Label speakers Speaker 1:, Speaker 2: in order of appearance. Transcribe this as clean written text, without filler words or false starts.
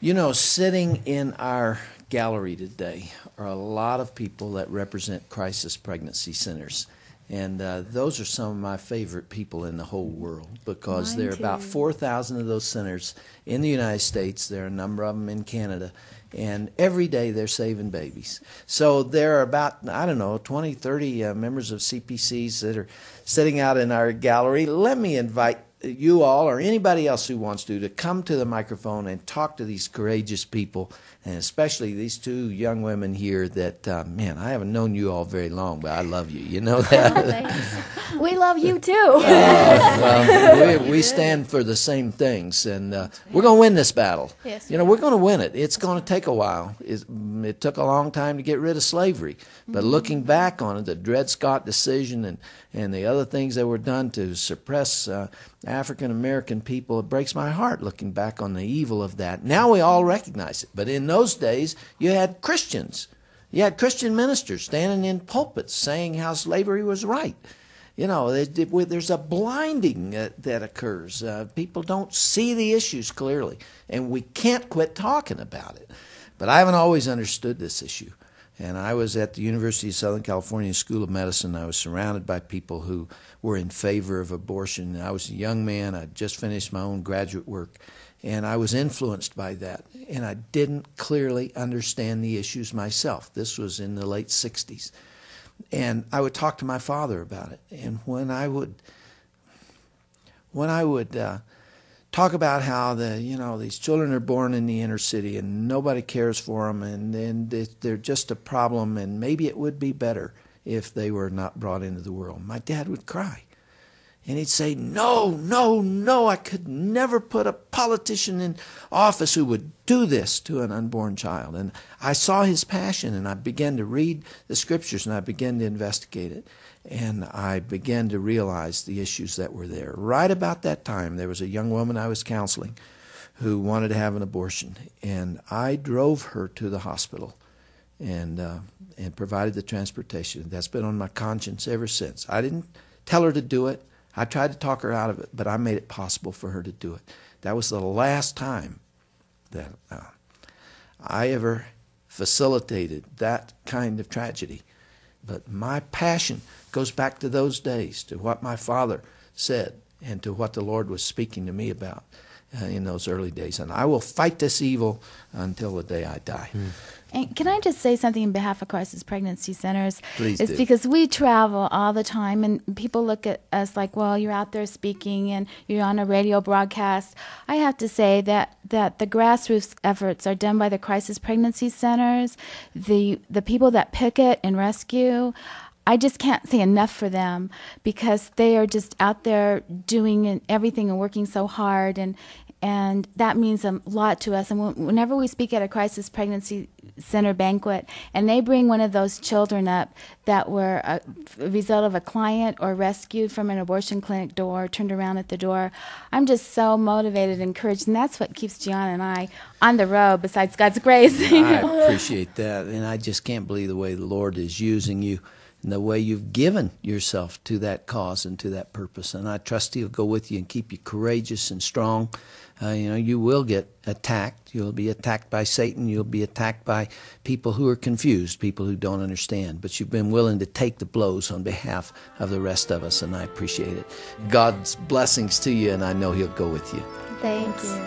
Speaker 1: You know, sitting in our gallery today are a lot of people that represent crisis pregnancy centers. And those are some of my favorite people in the whole world, because there are about 4,000 of those centers in the United States. There are a number of them in Canada. And every day they're saving babies. So there are about, 20, 30 members of CPCs that are sitting out in our gallery. Let me invite you all, or anybody else who wants to come to the microphone and talk to these courageous people, and especially these two young women here that, I haven't known you all very long, but I love you. You know that?
Speaker 2: We love you too.
Speaker 1: We stand for the same things, and we're going to win this battle.
Speaker 2: Yes,
Speaker 1: we're going to win it. It's going to take a while. It took a long time to get rid of slavery, but looking back on it, the Dred Scott decision and the other things that were done to suppress African American people, it breaks my heart looking back on the evil of that. Now we all recognize it, but in those days you had Christians. You had Christian ministers standing in pulpits saying how slavery was right. There's a blinding that occurs. People don't see the issues clearly, and we can't quit talking about it. But I haven't always understood this issue. And I was at the University of Southern California School of Medicine. I was surrounded by people who were in favor of abortion. I was a young man. I just finished my own graduate work. And I was influenced by that. And I didn't clearly understand the issues myself. This was in the late 60s. And I would talk to my father about it. And when I would talk about how these children are born in the inner city and nobody cares for them, and they're just a problem, and maybe it would be better if they were not brought into the world, my dad would cry. And he'd say, no, no, no, I could never put a politician in office who would do this to an unborn child. And I saw his passion, and I began to read the scriptures, and I began to investigate it. And I began to realize the issues that were there. Right about that time, there was a young woman I was counseling who wanted to have an abortion. And I drove her to the hospital and provided the transportation. That's been on my conscience ever since. I didn't tell her to do it. I tried to talk her out of it, but I made it possible for her to do it. That was the last time that I ever facilitated that kind of tragedy. But my passion goes back to those days, to what my father said and to what the Lord was speaking to me about in those early days. And I will fight this evil until the day I die.
Speaker 2: And can I just say something in behalf of Crisis Pregnancy Centers?
Speaker 1: Please
Speaker 2: It's
Speaker 1: do.
Speaker 2: because we travel all the time, and people look at us like, well, you're out there speaking and you're on a radio broadcast. I have to say that the grassroots efforts are done by the Crisis Pregnancy Centers, the people that picket and rescue. I just can't say enough for them, because they are just out there doing everything and working so hard, and that means a lot to us. And whenever we speak at a Crisis Pregnancy Center banquet, and they bring one of those children up that were a result of a client or rescued from an abortion clinic door, turned around at the door, I'm just so motivated and encouraged, and that's what keeps Gianna and I on the road, besides God's grace.
Speaker 1: I appreciate that, and I just can't believe the way the Lord is using you and the way you've given yourself to that cause and to that purpose. And I trust He'll go with you and keep you courageous and strong. You will get attacked. You'll be attacked by Satan. You'll be attacked by people who are confused, people who don't understand. But you've been willing to take the blows on behalf of the rest of us, and I appreciate it. God's blessings to you, and I know He'll go with you.
Speaker 2: Thanks.